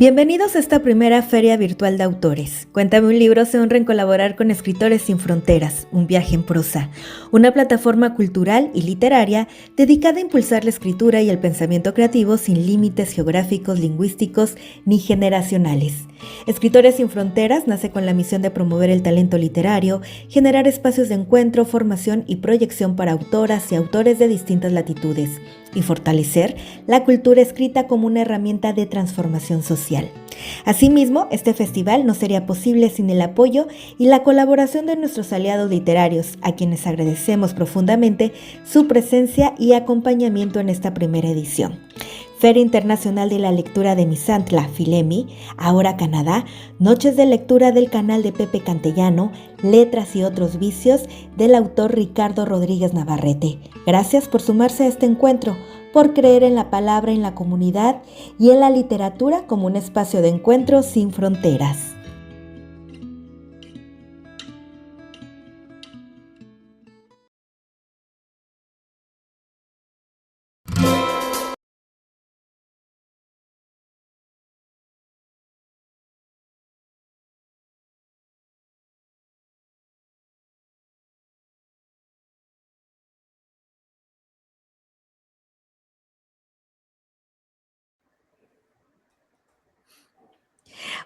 Bienvenidos a esta primera Feria Virtual de Autores. Cuéntame un libro se honra en colaborar con Escritores Sin Fronteras, un viaje en prosa, una plataforma cultural y literaria dedicada a impulsar la escritura y el pensamiento creativo sin límites geográficos, lingüísticos ni generacionales. Escritores Sin Fronteras nace con la misión de promover el talento literario, generar espacios de encuentro, formación y proyección para autoras y autores de distintas latitudes, y fortalecer la cultura escrita como una herramienta de transformación social. Asimismo, este festival no sería posible sin el apoyo y la colaboración de nuestros aliados literarios, a quienes agradecemos profundamente su presencia y acompañamiento en esta primera edición. Feria Internacional de la Lectura de Misantla, Filemi, ahora Canadá, noches de lectura del canal de Pepe Cantellano, Letras y otros vicios del autor Ricardo Rodríguez Navarrete. Gracias por sumarse a este encuentro, por creer en la palabra, en la comunidad y en la literatura como un espacio de encuentro sin fronteras.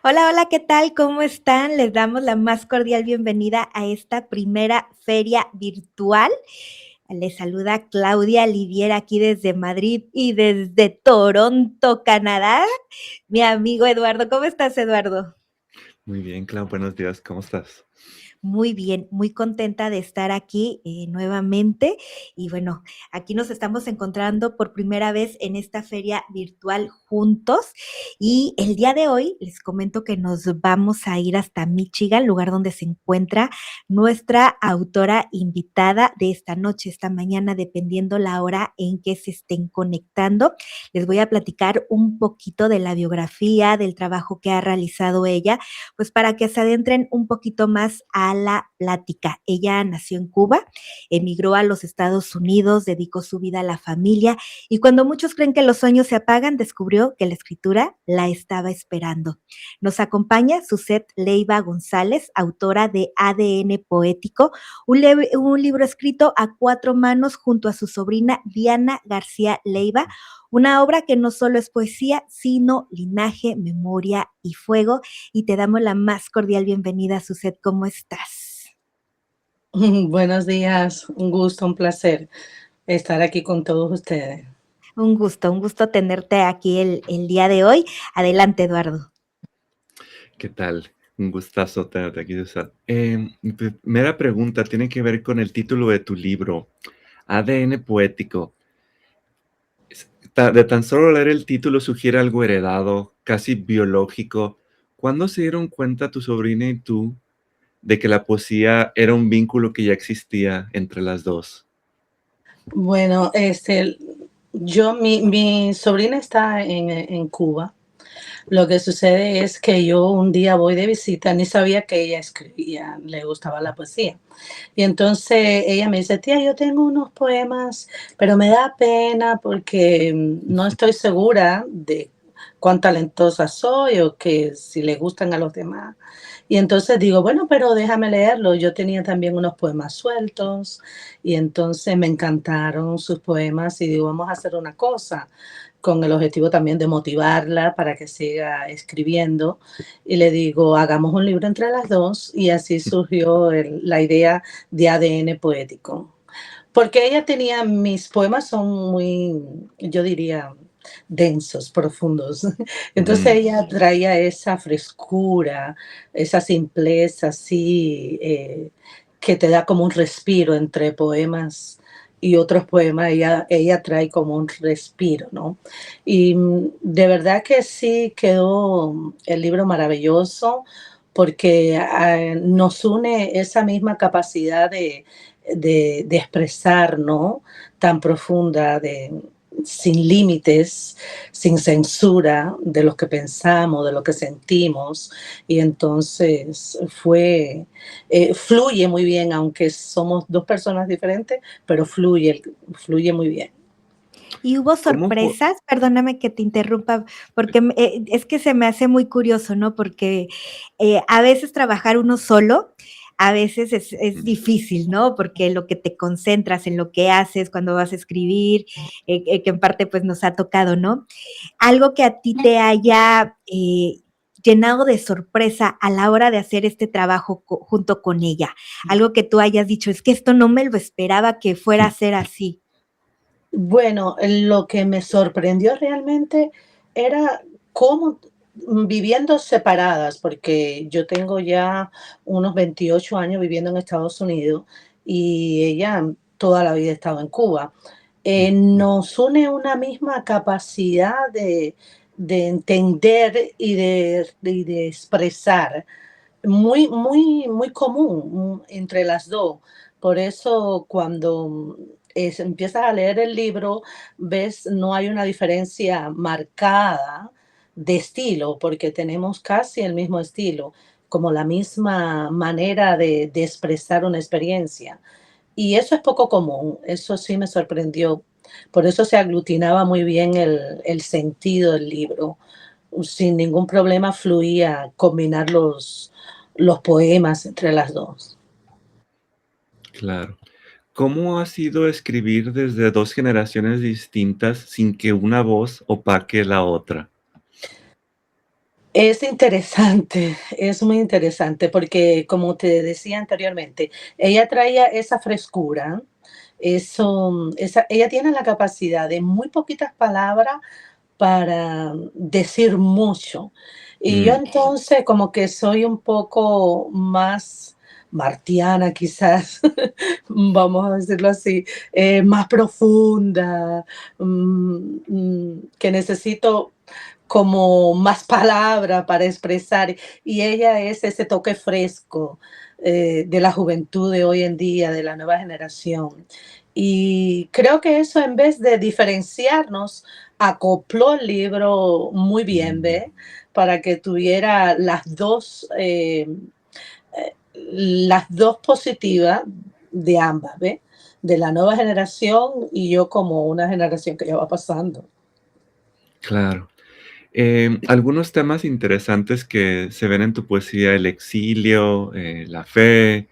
Hola, hola, ¿qué tal? ¿Cómo están? Les damos la más cordial bienvenida a esta primera feria virtual. Les saluda Claudia Liviera aquí desde Madrid y desde Toronto, Canadá. Mi amigo Eduardo, ¿cómo estás, Eduardo? Muy bien, Clau, buenos días, ¿cómo estás? Muy bien, muy contenta de estar aquí nuevamente. Y bueno, aquí nos estamos encontrando por primera vez en esta feria virtual juntos. Y el día de hoy les comento que nos vamos a ir hasta Michigan, lugar donde se encuentra nuestra autora invitada de esta noche, esta mañana, dependiendo la hora en que se estén conectando. Les voy a platicar un poquito de la biografía, del trabajo que ha realizado ella, pues para que se adentren un poquito más a la plática. Ella nació en Cuba, emigró a los Estados Unidos, dedicó su vida a la familia y cuando muchos creen que los sueños se apagan, descubrió que la escritura la estaba esperando. Nos acompaña Suzette Leiva González, autora de ADN Poético, un libro escrito a cuatro manos junto a su sobrina Diana García Leiva, una obra que no solo es poesía, sino linaje, memoria y fuego. Y te damos la más cordial bienvenida, Suzette. ¿Cómo estás? Buenos días, un gusto, un placer estar aquí con todos ustedes. Un gusto tenerte aquí el día de hoy. Adelante, Eduardo. ¿Qué tal? Un gustazo tenerte aquí, Susan. Mi primera pregunta tiene que ver con el título de tu libro, ADN Poético. De tan solo leer el título sugiere algo heredado, casi biológico. ¿Cuándo se dieron cuenta tu sobrina y tú de que la poesía era un vínculo que ya existía entre las dos? Bueno, mi sobrina está en Cuba. Lo que sucede es que yo un día voy de visita, ni sabía que ella escribía, le gustaba la poesía. Y entonces ella me dice, tía, yo tengo unos poemas, pero me da pena porque no estoy segura de cuán talentosa soy o que si le gustan a los demás. Y entonces digo, bueno, pero déjame leerlo. Yo tenía también unos poemas sueltos y entonces me encantaron sus poemas y digo, vamos a hacer una cosa con el objetivo también de motivarla para que siga escribiendo. Y le digo, hagamos un libro entre las dos y así surgió la idea de ADN poético. Porque ella tenía, mis poemas son muy, yo diría, densos, profundos. Entonces Mm, ella traía esa frescura, esa simpleza así, que te da como un respiro entre poemas y otros poemas. Ella trae como un respiro, ¿no? Y de verdad que sí quedó el libro maravilloso porque nos une esa misma capacidad de expresar, ¿no? Tan profunda, sin límites, sin censura de lo que pensamos, de lo que sentimos. Y entonces fluye muy bien, aunque somos dos personas diferentes, pero fluye muy bien. ¿Y hubo ¿Cómo fue? sorpresas? Perdóname que te interrumpa, porque es que se me hace muy curioso, ¿no? Porque a veces trabajar uno solo, a veces es difícil, ¿no? Porque lo que te concentras en lo que haces cuando vas a escribir, que en parte pues nos ha tocado, ¿no? Algo que a ti te haya llenado de sorpresa a la hora de hacer este trabajo junto con ella. Algo que tú hayas dicho, es que esto no me lo esperaba que fuera a ser así. Bueno, lo que me sorprendió realmente era cómo viviendo separadas, porque yo tengo ya unos 28 años viviendo en Estados Unidos y ella toda la vida ha estado en Cuba. Nos une una misma capacidad de entender y de expresar muy común entre las dos. Por eso cuando empiezas a leer el libro, ves, no hay una diferencia marcada de estilo, porque tenemos casi el mismo estilo, como la misma manera de expresar una experiencia. Y eso es poco común, eso sí me sorprendió. Por eso se aglutinaba muy bien el sentido del libro. Sin ningún problema fluía combinar los poemas entre las dos. Claro. ¿Cómo ha sido escribir desde 2 generaciones distintas sin que una voz opaque la otra? Es interesante, es muy interesante porque, como te decía anteriormente, ella traía esa frescura, ella tiene la capacidad de muy poquitas palabras para decir mucho. Y yo Mm, entonces como que soy un poco más martiana quizás, vamos a decirlo así, más profunda, que necesito como más palabra para expresar. Y ella es ese toque fresco de la juventud de hoy en día, de la nueva generación. Y creo que eso en vez de diferenciarnos, acopló el libro muy bien, mm, ¿ve? Para que tuviera las dos positivas de ambas, ¿ve? De la nueva generación y yo como una generación que ya va pasando. claro. Algunos temas interesantes que se ven en tu poesía, el exilio, la fe,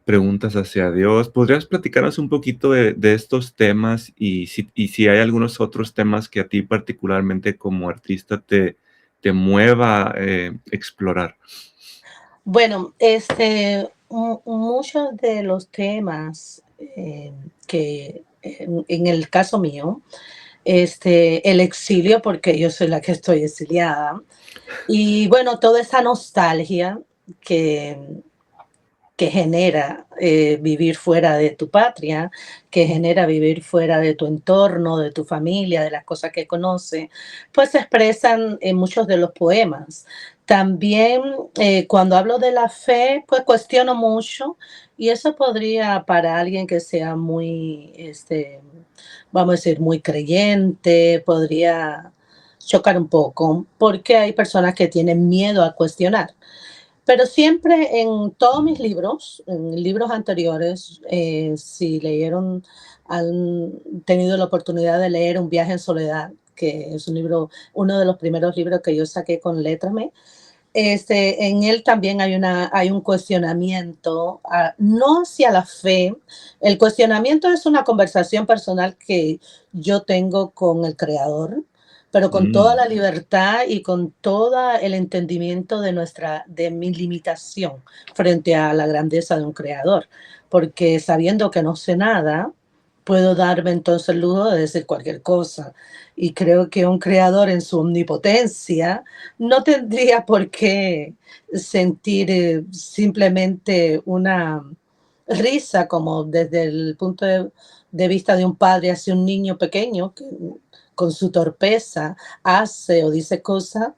preguntas hacia Dios. ¿Podrías platicarnos un poquito de estos temas y si hay algunos otros temas que a ti particularmente como artista te mueva, explorar? Bueno, muchos de los temas que en el caso mío, el exilio, porque yo soy la que estoy exiliada, y bueno, toda esa nostalgia que, que genera vivir fuera de tu patria, que genera vivir fuera de tu entorno, de tu familia, de las cosas que conoces, pues se expresan en muchos de los poemas. También cuando hablo de la fe, pues cuestiono mucho y eso podría para alguien que sea muy, vamos a decir, muy creyente, podría chocar un poco, porque hay personas que tienen miedo a cuestionar. Pero siempre en todos mis libros, en libros anteriores, si leyeron, han tenido la oportunidad de leer Un viaje en soledad, que es un libro, uno de los primeros libros que yo saqué con Létrame, en él también hay un cuestionamiento, no hacia la fe. El cuestionamiento es una conversación personal que yo tengo con el creador, pero con toda Mm, la libertad y con todo el entendimiento de mi limitación frente a la grandeza de un creador, porque sabiendo que no sé nada, puedo darme entonces el lujo de decir cualquier cosa. Y creo que un creador en su omnipotencia no tendría por qué sentir simplemente una risa como desde el punto de vista de un padre hacia un niño pequeño que con su torpeza hace o dice cosas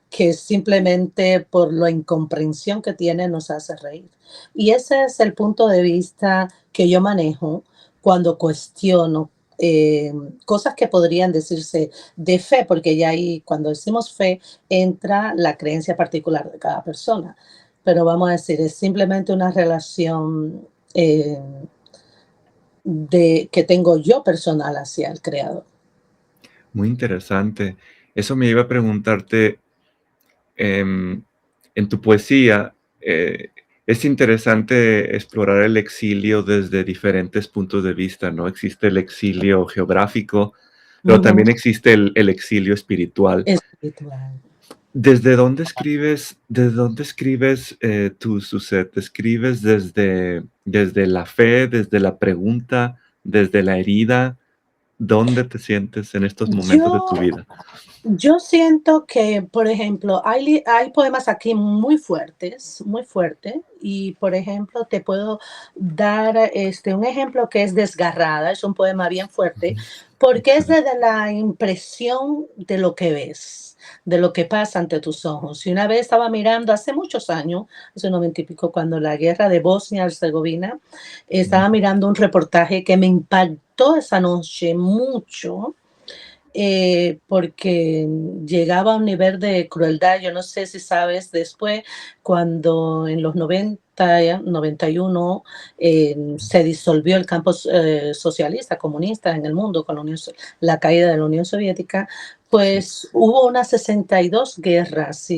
que simplemente por la incomprensión que tiene nos hace reír. Y ese es el punto de vista que yo manejo cuando cuestiono eh, cosas que podrían decirse de fe, porque ya ahí cuando decimos fe entra la creencia particular de cada persona. Pero vamos a decir, es simplemente una relación que tengo yo personal hacia el creador. Muy interesante. Eso me iba a preguntarte, em, en tu poesía, es interesante explorar el exilio desde diferentes puntos de vista, ¿no? Existe el exilio geográfico, pero Ujú. también existe el exilio espiritual. Espiritual. ¿Desde dónde escribes, tu Suzette? ¿Escribes desde la fe, desde la pregunta, desde la herida? ¿Dónde te sientes en estos momentos de tu Yo vida? Yo siento que, por ejemplo, hay poemas aquí muy fuertes, y por ejemplo, te puedo dar un ejemplo que es Desgarrada, es un poema bien fuerte, Ujú. porque es Excelente. desde la impresión de lo que ves, de lo que pasa ante tus ojos. Y una vez estaba mirando hace muchos años, hace 90 y pico, cuando la guerra de Bosnia-Herzegovina, Mm, estaba mirando un reportaje que me impactó esa noche mucho, porque llegaba a un nivel de crueldad. Yo no sé si sabes, después, cuando en los 91 se disolvió el campo socialista, comunista en el mundo con la caída de la Unión Soviética, sí, pues hubo unas 62 guerras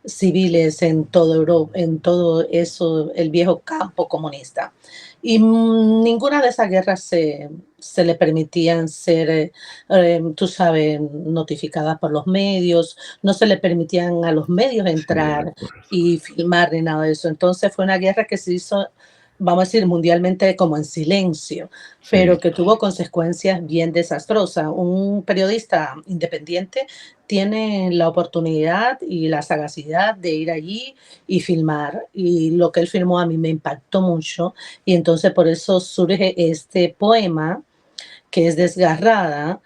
civiles en toda Europa, en todo eso, el viejo campo comunista. Y ninguna de esas guerras se le permitían ser tú sabes, notificadas por los medios, no se le permitían a los medios sí, entrar recuerdo. y filmar ni nada de eso. Entonces fue una guerra que se hizo, vamos a decir, mundialmente como en silencio, pero Sí, que tuvo consecuencias bien desastrosas. Un periodista independiente tiene la oportunidad y la sagacidad de ir allí y filmar, y lo que él filmó a mí me impactó mucho, y entonces por eso surge este poema que es Desgarrada,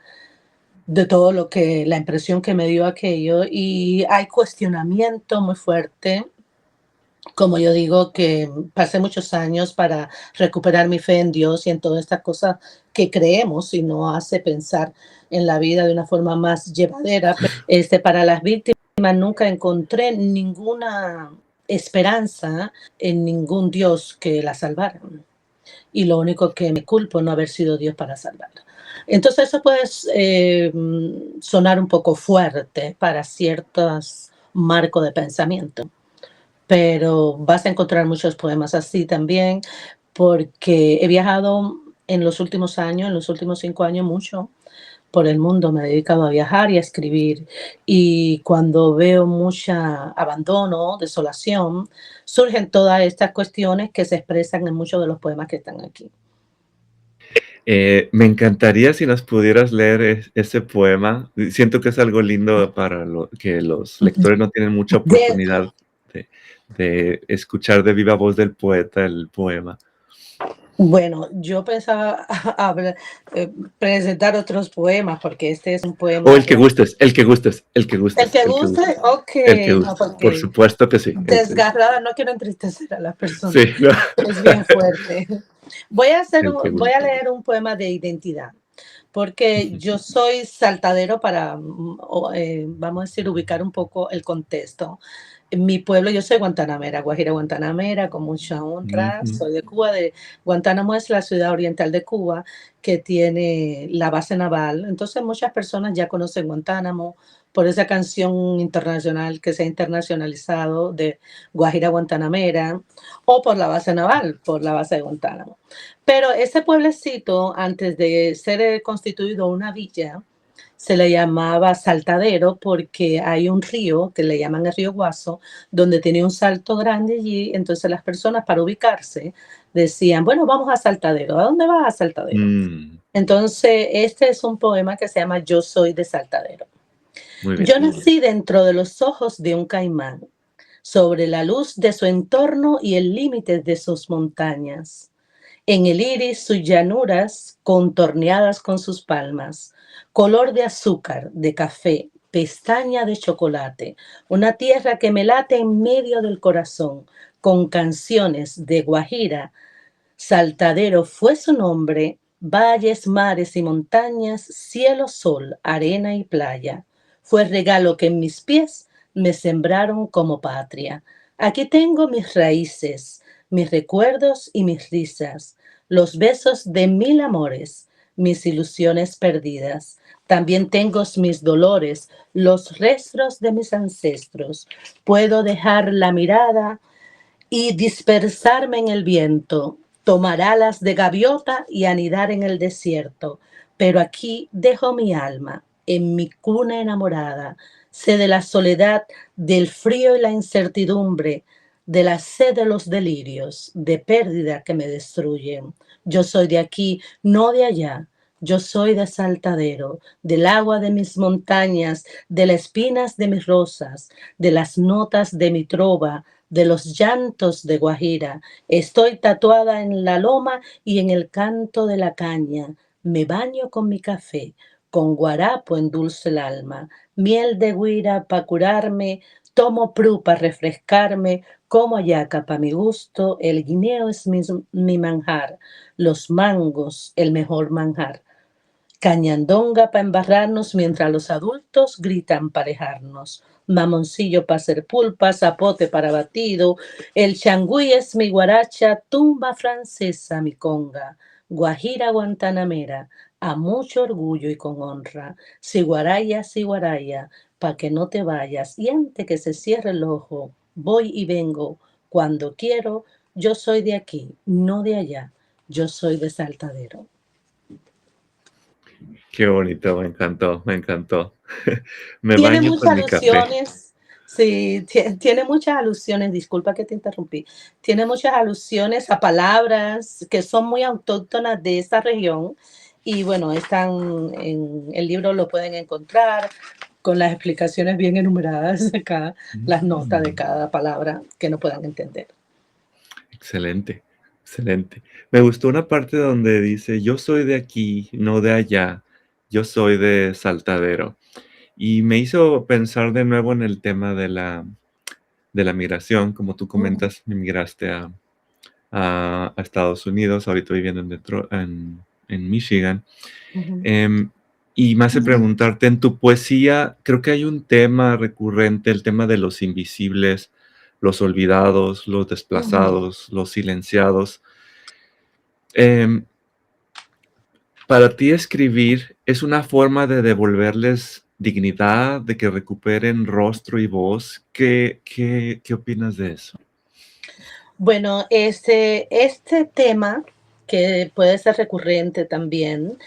de todo lo que, la impresión que me dio aquello, y hay cuestionamiento muy fuerte. Como yo digo, que pasé muchos años para recuperar mi fe en Dios y en todas estas cosas que creemos y nos hace pensar en la vida de una forma más llevadera. Para las víctimas nunca encontré ninguna esperanza en ningún Dios que la salvara, y lo único que me culpo es no haber sido Dios para salvarla. Entonces eso puede sonar un poco fuerte para ciertos marcos de pensamiento, pero vas a encontrar muchos poemas así también, porque he viajado en los últimos años, en los últimos 5 años, mucho por el mundo. Me he dedicado a viajar y a escribir, y cuando veo mucha abandono, desolación, surgen todas estas cuestiones que se expresan en muchos de los poemas que están aquí. me encantaría si nos pudieras leer ese poema. Siento que es algo lindo para lo que los lectores no tienen mucha De, oportunidad de de escuchar de viva voz del poeta el poema. bueno, yo pensaba presentar otros poemas, porque este es un O poema. el que gustes, el que gustes, el que El gustes, que el que guste, gustes, ok, el que no, gustes. Por porque supuesto que sí, el que gustes. Desgarrada, no quiero entristecer a las personas, Sí, no. es bien fuerte. El que Voy a gustes. leer un poema de identidad, porque yo soy saltadero para, vamos a decir, ubicar un poco el contexto. En mi pueblo, yo soy guantanamera, Guajira Guantanamera, con mucha honra, Ujú. soy de Cuba. Guantánamo es la ciudad oriental de Cuba, que tiene la base naval. Entonces muchas personas ya conocen Guantánamo por esa canción internacional que se ha internacionalizado de Guajira Guantanamera, o por la base naval, por la base de Guantánamo. Pero ese pueblecito, antes de ser constituido una villa, se le llamaba Saltadero, porque hay un río que le llaman el río Guaso, donde tenía un salto grande allí. Entonces las personas, para ubicarse, decían, bueno, vamos a Saltadero. ¿A dónde vas? A Saltadero. Mm, Entonces este es un poema que se llama Yo soy de Saltadero. muy bien. Yo nací dentro de los ojos de un caimán, sobre la luz de su entorno y el límite de sus montañas. En el iris sus llanuras contorneadas con sus palmas, color de azúcar, de café, pestaña de chocolate, una tierra que me late en medio del corazón, con canciones de Guajira. Saltadero fue su nombre, valles, mares y montañas, cielo, sol, arena y playa. Fue regalo que en mis pies me sembraron como patria. Aquí tengo mis raíces, mis recuerdos y mis risas, los besos de mil amores, mis ilusiones perdidas. También tengo mis dolores, los restos de mis ancestros. Puedo dejar la mirada y dispersarme en el viento, tomar alas de gaviota y anidar en el desierto. Pero aquí dejo mi alma, en mi cuna enamorada. Sé de la soledad, del frío y la incertidumbre, de la sed de los delirios, de pérdida que me destruyen. Yo soy de aquí, no de allá. Yo soy de Saltadero, del agua de mis montañas, de las espinas de mis rosas, de las notas de mi trova, de los llantos de Guajira. Estoy tatuada en la loma y en el canto de la caña. Me baño con mi café, con guarapo endulce el alma, miel de guira para curarme, tomo pru para refrescarme, como hallaca para mi gusto, el guineo es mi manjar, los mangos el mejor manjar. Cañandonga para embarrarnos mientras los adultos gritan parejarnos. Mamoncillo para hacer pulpa, zapote para batido. El changüí es mi guaracha, tumba francesa mi conga. Guajira guantanamera, a mucho orgullo y con honra. Si guaraya, pa' que no te vayas. Y antes que se cierre el ojo, voy y vengo. Cuando quiero, yo soy de aquí, no de allá. Yo soy de Saltadero. Qué bonito, me encantó, me encantó. Me Tiene baño muchas con mi café. alusiones, sí, tiene muchas alusiones, disculpa que te interrumpí, tiene muchas alusiones a palabras que son muy autóctonas de esta región y bueno, están en el libro, lo pueden encontrar con las explicaciones bien enumeradas de cada, las notas de Mm, cada palabra que no puedan entender. excelente, excelente. Me gustó una parte donde dice, yo soy de aquí, no de allá, yo soy de Saltadero. Y me hizo pensar de nuevo en el tema de la migración. Como tú Ujú, comentas, migraste a Estados Unidos, ahorita viviendo en Michigan. ujú, Em, y me hace preguntarte, en tu poesía, creo que hay un tema recurrente, el tema de los invisibles, los olvidados, los ujú. desplazados, los silenciados. Em, para ti escribir es una forma de devolverles dignidad, de que recuperen rostro y voz. ¿Qué opinas de eso? Bueno, este tema, que puede ser recurrente también,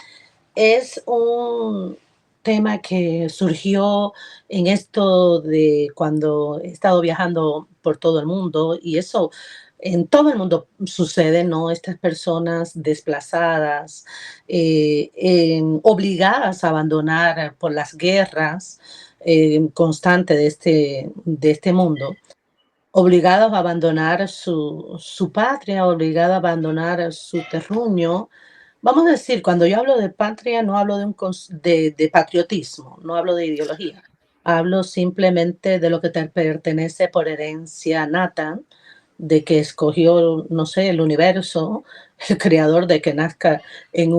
es un tema que surgió en esto de cuando he estado viajando por todo el mundo y eso en todo el mundo sucede, ¿no? Estas personas desplazadas, obligadas a abandonar por las guerras constantes de este mundo, obligados a abandonar su patria, obligados a abandonar su terruño. Vamos a decir, cuando yo hablo de patria, no hablo de, de patriotismo, no hablo de ideología, hablo simplemente de lo que te pertenece por herencia nata, de que escogió, no sé, el universo, el creador de que nazca en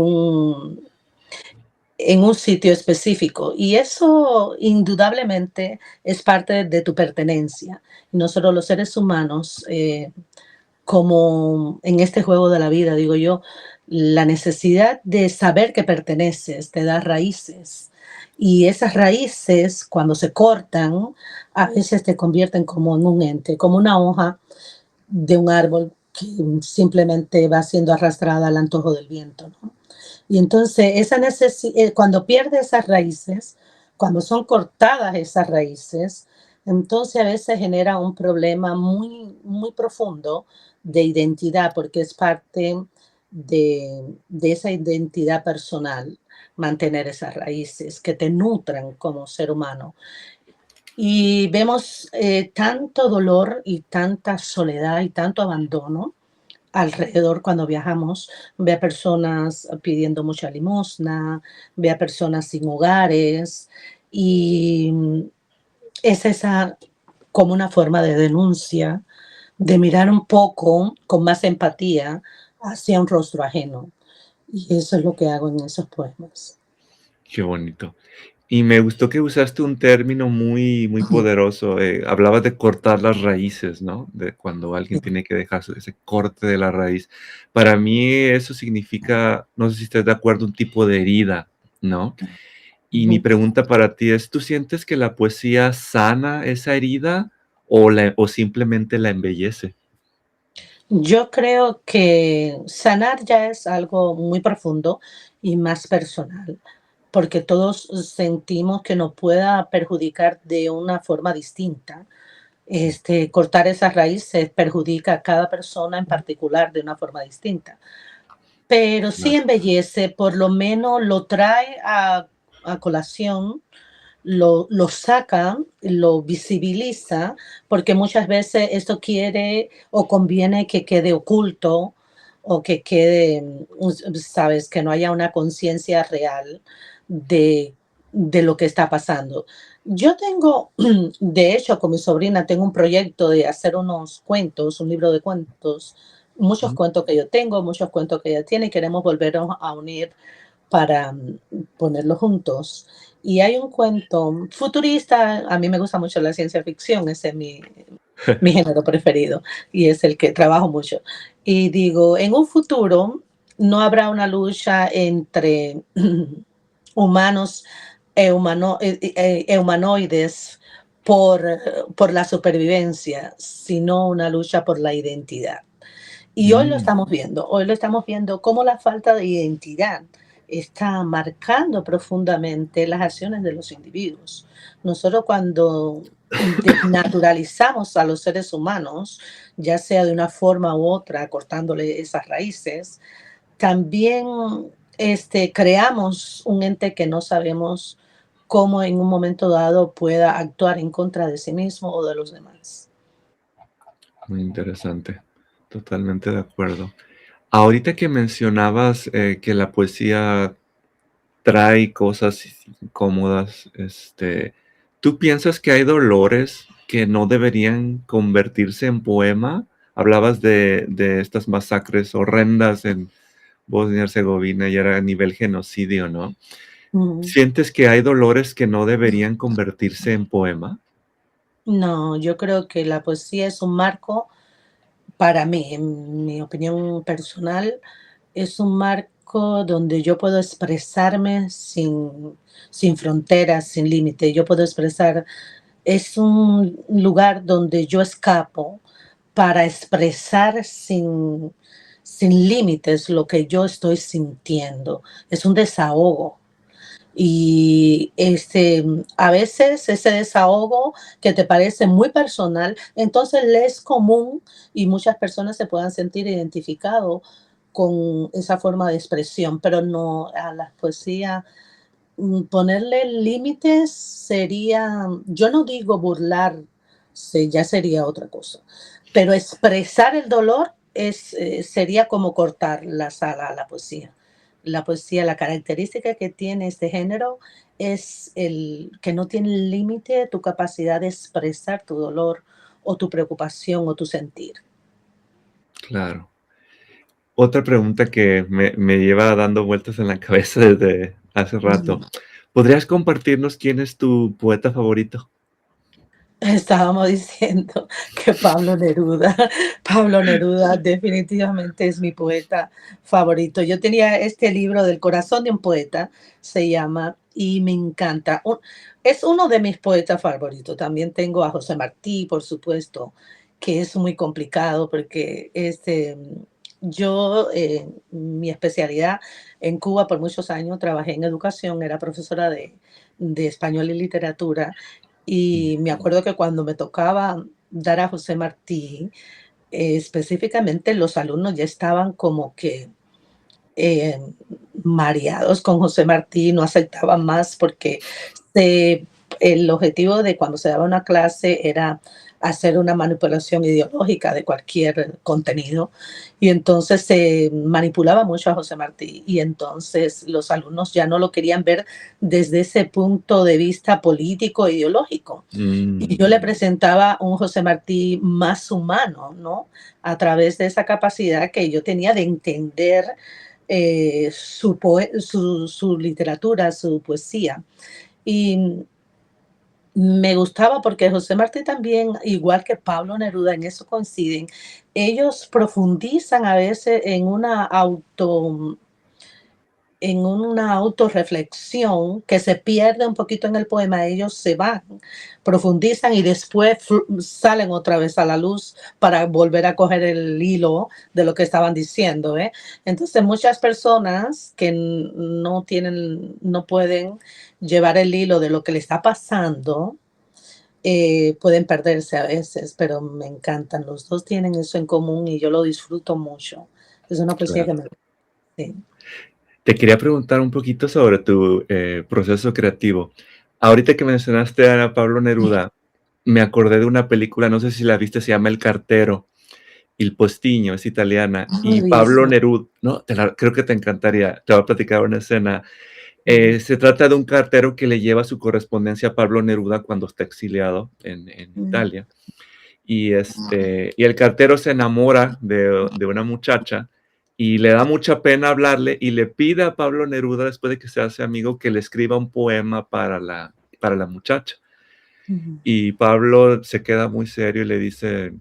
en un sitio específico. Y eso indudablemente es parte de tu pertenencia. Nosotros los seres humanos, como en este juego de la vida, digo yo, la necesidad de saber que perteneces te da raíces. Y esas raíces, cuando se cortan, a veces te convierten como en un ente, como una hoja de un árbol que simplemente va siendo arrastrada al antojo del viento, ¿no? Y entonces cuando pierde esas raíces, cuando son cortadas esas raíces, entonces a veces genera un problema muy profundo de identidad, porque es parte de esa identidad personal, mantener esas raíces que te nutran como ser humano. Y vemos tanto dolor y tanta soledad y tanto abandono alrededor cuando viajamos. Ve a personas pidiendo mucha limosna, ve a personas sin hogares y es esa como una forma de denuncia, de mirar un poco con más empatía hacia un rostro ajeno. Y eso es lo que hago en esos poemas. Qué bonito. Y me gustó que usaste un término muy, muy poderoso. Hablabas de cortar las raíces, ¿no? De cuando alguien tiene que dejar ese corte de la raíz. Para mí eso significa, no sé si estás de acuerdo, un tipo de herida, ¿no? Y mi Ujú. pregunta para ti es, ¿tú sientes que la poesía sana esa herida o simplemente la embellece? Yo creo que sanar ya es algo muy profundo y más personal, porque todos sentimos que nos pueda perjudicar de una forma distinta. Cortar esas raíces perjudica a cada persona en particular de una forma distinta, pero sí Claro. embellece, por lo menos lo trae a colación, lo saca, lo visibiliza, porque muchas veces esto quiere o conviene que quede oculto o que quede, sabes, que no haya una conciencia real de, de lo que está pasando. Yo tengo, de hecho, con mi sobrina tengo un proyecto de hacer unos cuentos, un libro de cuentos, muchos Ujú. cuentos que yo tengo, muchos cuentos que ella tiene, y queremos volvernos a unir para ponerlos juntos. Y hay un cuento futurista, a mí me gusta mucho la ciencia ficción, ese es mi género preferido y es el que trabajo mucho. Y digo, en un futuro no habrá una lucha entre humanos humanoides por la supervivencia, sino una lucha por la identidad. Y Mm, hoy lo estamos viendo cómo la falta de identidad está marcando profundamente las acciones de los individuos. Nosotros cuando naturalizamos a los seres humanos, ya sea de una forma u otra, cortándole esas raíces, también creamos un ente que no sabemos cómo en un momento dado pueda actuar en contra de sí mismo o de los demás. muy interesante. Totalmente de acuerdo. Ahorita que mencionabas que la poesía trae cosas incómodas, ¿tú piensas que hay dolores que no deberían convertirse en poema? Hablabas de estas masacres horrendas en Bosnia y Herzegovina y era a nivel genocidio, ¿no? Ujú. ¿Sientes que hay dolores que no deberían convertirse en poema? No, yo creo que la poesía es un marco. Para mí, en mi opinión personal, es un marco donde yo puedo expresarme sin fronteras, sin límite. Yo puedo expresar, es un lugar donde yo escapo para expresar sin límites lo que yo estoy sintiendo. Es un desahogo. Y a veces ese desahogo que te parece muy personal, entonces le es común y muchas personas se puedan sentir identificados con esa forma de expresión, pero no a la poesía. Ponerle límites sería, yo no digo burlarse, ya sería otra cosa, pero expresar el dolor sería como cortar la sala a la poesía. La poesía, la característica que tiene este género es el que no tiene límite tu capacidad de expresar tu dolor o tu preocupación o tu sentir. Claro. Otra pregunta que me lleva dando vueltas en la cabeza desde hace rato. ¿Podrías compartirnos quién es tu poeta favorito? Estábamos diciendo que Pablo Neruda, Pablo Neruda definitivamente es mi poeta favorito. Yo tenía este libro del corazón de un poeta, se llama, y me encanta. Es uno de mis poetas favoritos. También tengo a José Martí, por supuesto, que es muy complicado porque mi especialidad en Cuba por muchos años, trabajé en educación, era profesora de español y literatura y me acuerdo que cuando me tocaba dar a José Martí, específicamente los alumnos ya estaban como que eh, mareados con José Martí, no aceptaban más porque se- el objetivo de cuando se daba una clase era hacer una manipulación ideológica de cualquier contenido y entonces se manipulaba mucho a José Martí y entonces los alumnos ya no lo querían ver desde ese punto de vista político e ideológico. Y Mm, yo le presentaba un José Martí más humano, ¿no? A través de esa capacidad que yo tenía de entender su literatura, su poesía. Y me gustaba porque José Martí también, igual que Pablo Neruda, en eso coinciden. Ellos profundizan a veces en una autorreflexión que se pierde un poquito en el poema. Ellos se van, profundizan y después salen otra vez a la luz para volver a coger el hilo de lo que estaban diciendo, ¿eh? Entonces, muchas personas que no pueden llevar el hilo de lo que le está pasando, pueden perderse a veces, pero me encantan. Los dos tienen eso en común y yo lo disfruto mucho. Es una poesía Claro. que me... Sí. Te quería preguntar un poquito sobre tu proceso creativo. Ahorita que mencionaste a Pablo Neruda, me acordé de una película, no sé si la viste, se llama El Cartero, Il Postino, es italiana, No lo he y Pablo visto. Neruda, no, creo que te encantaría, te voy a platicar una escena. Ujú, Se trata de un cartero que le lleva su correspondencia a Pablo Neruda cuando está exiliado en ujú, Italia. Y el cartero se enamora de una muchacha y le da mucha pena hablarle y le pide a Pablo Neruda, después de que se hace amigo, que le escriba un poema para la muchacha. ujú. Y Pablo se queda muy serio y le dice: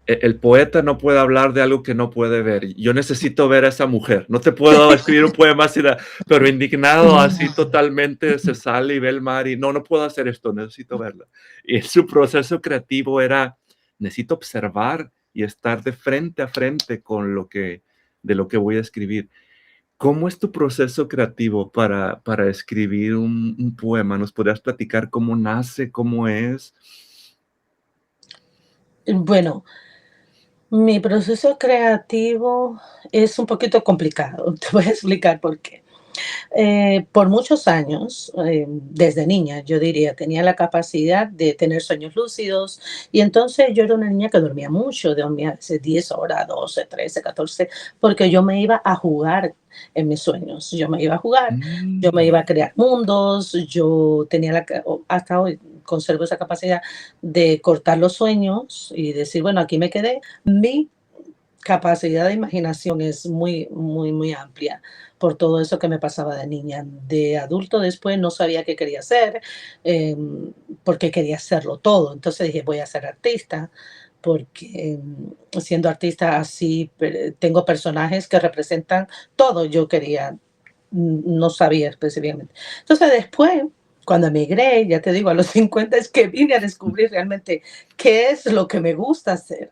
El poeta no puede hablar de algo que no puede ver. Yo necesito ver a esa mujer. No te puedo escribir un poema así, pero indignado, así totalmente se sale y ve el mar y no puedo hacer esto, necesito verla. Y su proceso creativo era, necesito observar y estar de frente a frente con de lo que voy a escribir. ¿Cómo es tu proceso creativo para escribir un poema? ¿Nos podrías platicar cómo nace, cómo es? Bueno, mi proceso creativo es un poquito complicado. Te voy a explicar por qué. Por muchos años, desde niña, yo diría, tenía la capacidad de tener sueños lúcidos y entonces yo era una niña que dormía mucho, dormía a veces 10 horas, 12, 13, 14, porque yo me iba a jugar en mis sueños. Yo me iba a jugar, yo me Mm. iba a crear mundos, yo tenía hasta hoy conservo esa capacidad de cortar los sueños y decir, bueno, aquí me quedé. Mi capacidad de imaginación es muy, muy, muy amplia por todo eso que me pasaba de niña. De adulto después no sabía qué quería hacer, porque quería hacerlo todo. Entonces dije, voy a ser artista, porque siendo artista así tengo personajes que representan todo. Yo quería, no sabía específicamente. Entonces después, cuando emigré, ya te digo, a los 50 es que vine a descubrir realmente qué es lo que me gusta hacer.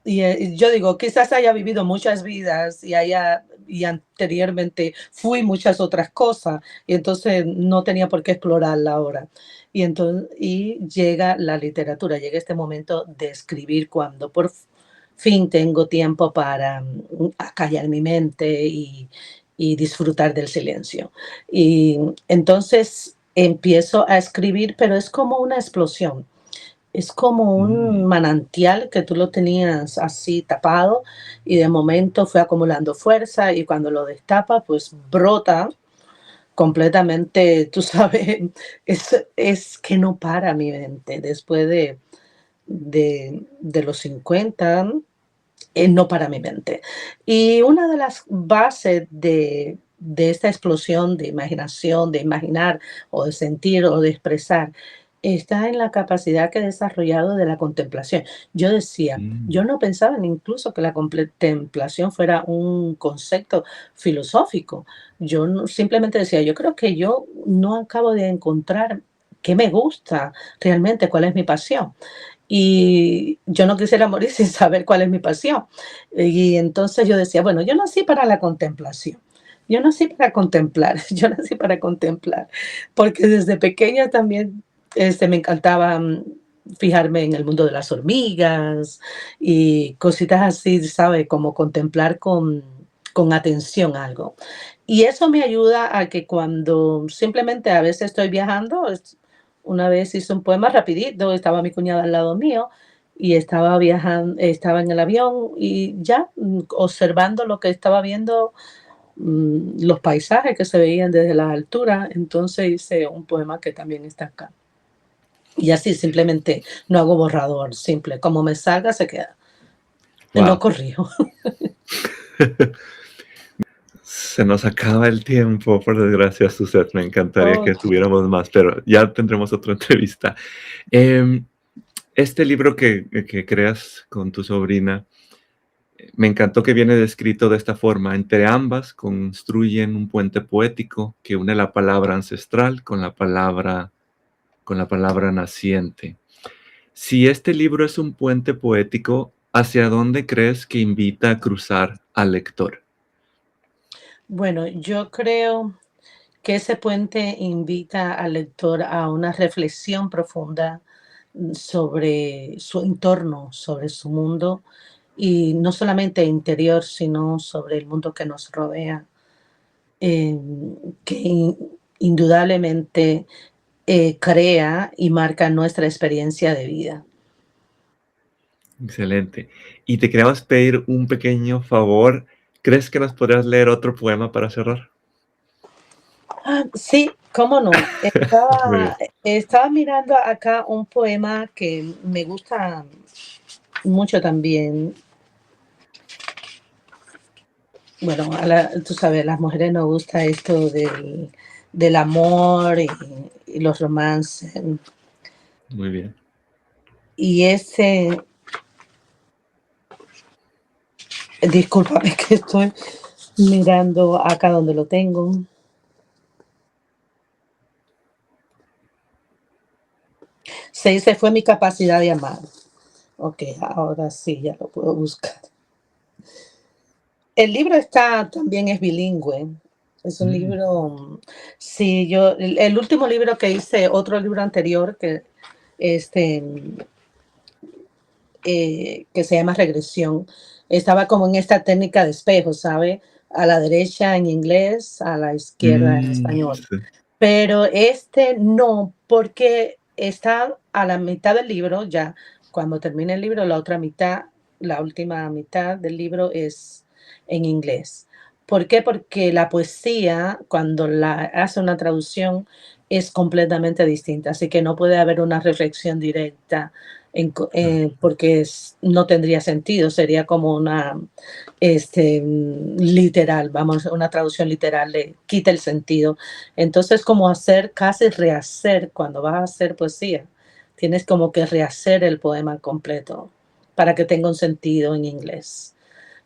Y yo digo, quizás haya vivido muchas vidas y anteriormente fui muchas otras cosas, y entonces no tenía por qué explorarla ahora. Y llega la literatura, llega este momento de escribir cuando por fin tengo tiempo para acallar mi mente y disfrutar del silencio. Y entonces empiezo a escribir, pero es como una explosión. Es como Mm. un manantial que tú lo tenías así tapado y de momento fue acumulando fuerza y cuando lo destapa, pues brota completamente, tú sabes, es que no para mi mente. Después de los 50, no para mi mente. Y una de las bases de esta explosión de imaginación, de imaginar o de sentir o de expresar, está en la capacidad que he desarrollado de la contemplación. Yo decía, yo Mm. no pensaba ni incluso que la contemplación fuera un concepto filosófico. Simplemente decía, yo creo que yo no acabo de encontrar qué me gusta realmente, cuál es mi pasión. Y yo no quisiera morir sin saber cuál es mi pasión. Y entonces yo decía, bueno, yo nací para la contemplación. Yo nací para contemplar, yo nací para contemplar, porque desde pequeña también me encantaba fijarme en el mundo de las hormigas y cositas así, ¿sabe? Como contemplar con atención algo. Y eso me ayuda a que cuando simplemente a veces estoy viajando, una vez hice un poema rapidito, estaba mi cuñada al lado mío y estaba viajando, estaba en el avión y ya observando lo que estaba viendo, los paisajes que se veían desde la altura, entonces hice un poema que también está acá. Y así simplemente no hago borrador, simple, como me salga se queda, no Wow. corrijo. Se nos acaba el tiempo, por desgracia, Suset. Me encantaría Oh, que tuviéramos más, pero ya tendremos otra entrevista. Em, este libro que creas con tu sobrina, me encantó que viene descrito de esta forma. Entre ambas construyen un puente poético que une la palabra ancestral con la palabra naciente. Si este libro es un puente poético, ¿hacia dónde crees que invita a cruzar al lector? bueno, yo creo que ese puente invita al lector a una reflexión profunda sobre su entorno, sobre su mundo, y no solamente interior, sino sobre el mundo que nos rodea, eh, que indudablemente crea y marca nuestra experiencia de vida. Excelente. Y te queríamos pedir un pequeño favor. ¿Crees que nos podrías leer otro poema para cerrar? Ah, sí, cómo no. Muy bien. Estaba mirando acá un poema que me gusta mucho también. Bueno, tú sabes, a las mujeres nos gusta esto del amor y los romances. Muy bien. Y ese, discúlpame que estoy mirando acá donde lo tengo. Se dice, fue mi capacidad de amar. Ok, ahora sí, ya lo puedo buscar. El libro está, también es bilingüe. Es un Mm, libro, sí, el último libro que hice, otro libro anterior este, que se llama Regresión, estaba como en esta técnica de espejo, ¿sabe? A la derecha en inglés, a la izquierda en español. sí. Pero este no, porque está a la mitad del libro, ya cuando termine el libro, la otra mitad, la última mitad del libro es en inglés. ¿Por qué? Porque la poesía, cuando la hace una traducción, es completamente distinta, así que no puede haber una reflexión directa Ah, porque no tendría sentido, sería como una literal, vamos, una traducción literal le quita el sentido. Entonces, como hacer, casi rehacer, cuando vas a hacer poesía, tienes como que rehacer el poema completo para que tenga un sentido en inglés,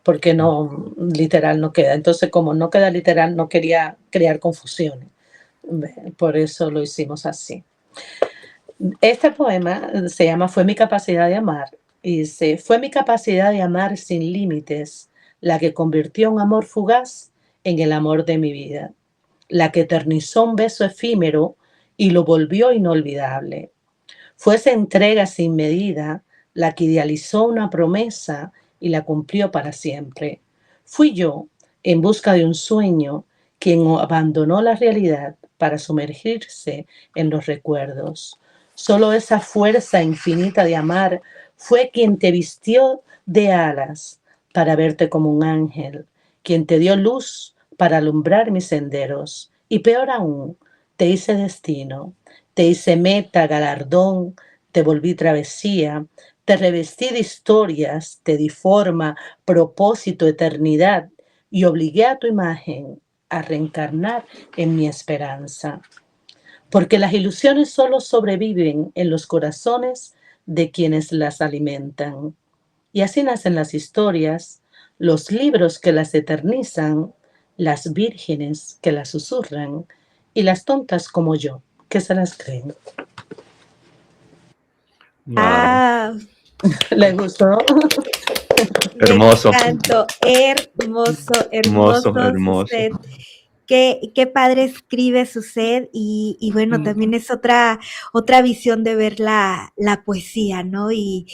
porque ah, no, literal no queda. Entonces, como no queda literal, no quería crear confusiones. Por eso lo hicimos así. Este poema se llama Fue mi capacidad de amar. Y dice, fue mi capacidad de amar sin límites la que convirtió un amor fugaz en el amor de mi vida, la que eternizó un beso efímero y lo volvió inolvidable. Fue esa entrega sin medida la que idealizó una promesa y la cumplió para siempre. Fui yo, en busca de un sueño, quien abandonó la realidad para sumergirse en los recuerdos. Solo esa fuerza infinita de amar fue quien te vistió de alas para verte como un ángel, quien te dio luz para alumbrar mis senderos. Y peor aún, te hice destino, te hice meta, galardón, te volví travesía, te revestí de historias, te di forma, propósito, eternidad, y obligué a tu imagen a reencarnar en mi esperanza. Porque las ilusiones solo sobreviven en los corazones de quienes las alimentan. Y así nacen las historias, los libros que las eternizan, las vírgenes que las susurran y las tontas como yo, que se las creen. wow. Ah, ¿Les gustó? me Hermoso, encantó. Hermoso, hermoso, hermoso, hermoso. Suset. Qué padre escribe Suset y bueno, también es otra visión de ver la poesía, ¿no? Y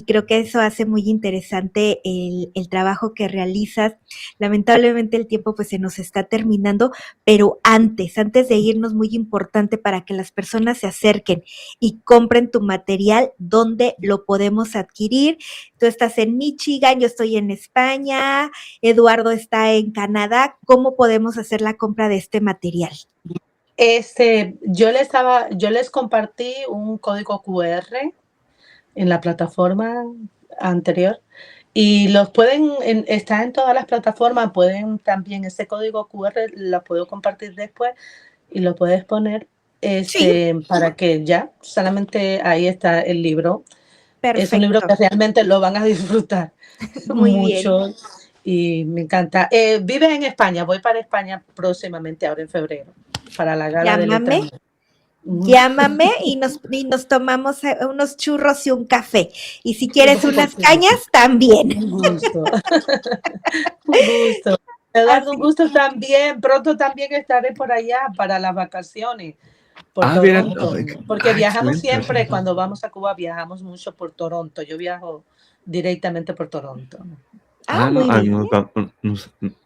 creo que eso hace muy interesante el trabajo que realizas. Lamentablemente el tiempo pues se nos está terminando, pero antes de irnos, muy importante para que las personas se acerquen y compren tu material, ¿dónde lo podemos adquirir? Tú estás en Michigan, yo estoy en España, Eduardo está en Canadá. ¿Cómo podemos hacer la compra de este material? Yo les compartí un código QR en la plataforma anterior Y los pueden, está en todas las plataformas, pueden también ese código QR, lo puedo compartir después y lo puedes poner Sí, para que ya, solamente ahí está el libro. Es un libro perfecto. que realmente lo van a disfrutar Muy bien. mucho y me encanta. Vive en España, voy para España próximamente, ahora en febrero, para la gala de Llámame, letras. Ujú. llámame y nos tomamos unos churros y un café. Y si Sí, quieres por unas supuesto. cañas, también. Un gusto. Un gusto. Eduardo, un Así. gusto también. Pronto también estaré por allá para las vacaciones, por Mira, Toronto, porque viajamos excelente. siempre, cuando vamos a Cuba, viajamos mucho por Toronto. Yo viajo directamente por Toronto. Muy bien.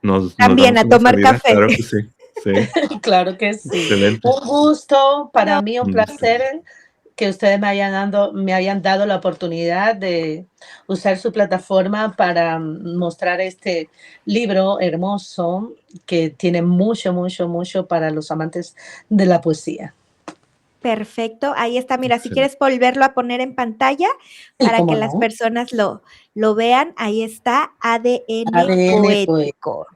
Nos También damos a una tomar salida, café. claro que sí. Sí, Claro que sí. excelente. Un gusto, No, para mí un Un gusto. placer que ustedes me hayan dado la oportunidad de usar su plataforma para mostrar este libro hermoso que tiene mucho, mucho, mucho para los amantes de la poesía. perfecto. Ahí está. Mira, si Excelente. quieres volverlo a poner en pantalla Sí, para que cómo las no. personas lo vean, ahí está ADN ADN, pues, poético.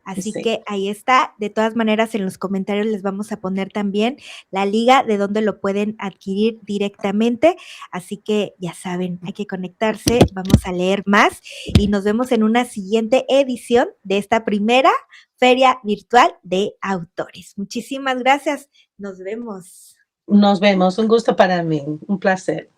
Así sí. que ahí está. De todas maneras, en los comentarios les vamos a poner también la liga de donde lo pueden adquirir directamente. Así que ya saben, hay que conectarse, vamos a leer más y nos vemos en una siguiente edición de esta primera feria virtual de autores. Muchísimas gracias. Nos vemos. Nos vemos. Un gusto para mí. Un placer.